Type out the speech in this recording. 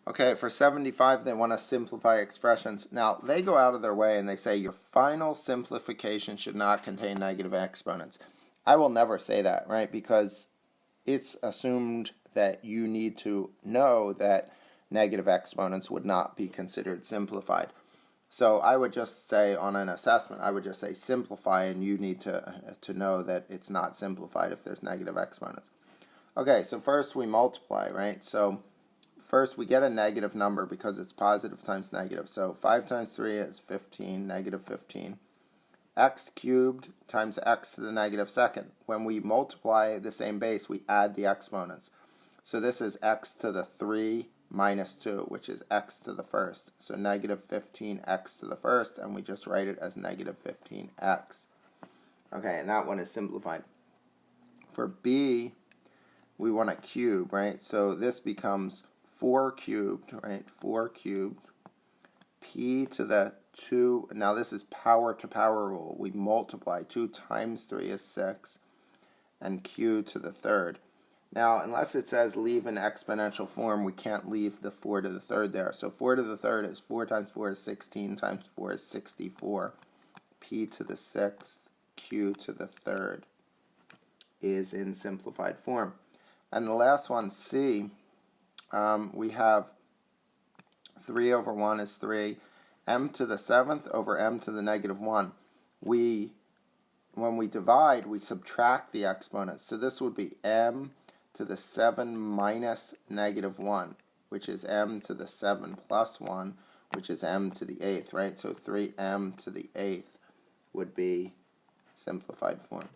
Okay, for 75, they want to simplify expressions. Now, they go out of their way and they say your final simplification should not contain negative exponents. I will never say that, right? Because it's assumed that you need to know that negative exponents would not be considered simplified. So I would just say on an assessment, I would just say simplify, and you need to know that it's not simplified if there's negative exponents. Okay, so first we multiply, right? So first we get a negative number because it's positive times negative. So 5 times 3 is 15, negative 15. X cubed times x to the negative second. When we multiply the same base, we add the exponents. So this is x to the 3 minus 2, which is x to the first. So negative 15x to the first, and we just write it as negative 15x. Okay, and that one is simplified. For b, we want a cube, right? So this becomes 4 cubed, right? 4 cubed. P to the 2, now this is power to power rule. We multiply. 2 times 3 is 6. And q to the third. Now, unless it says leave in exponential form, we can't leave the 4 to the third there. So 4 to the third is 4 times 4 is 16 times 4 is 64. P to the sixth, q to the third is in simplified form. And the last one, C, we have 3 over 1 is 3. M to the 7th over m to the negative 1. When we divide, we subtract the exponents. So this would be m to the 7 minus negative 1, which is m to the 7 plus 1, which is m to the 8th, right? So 3m to the 8th would be simplified form.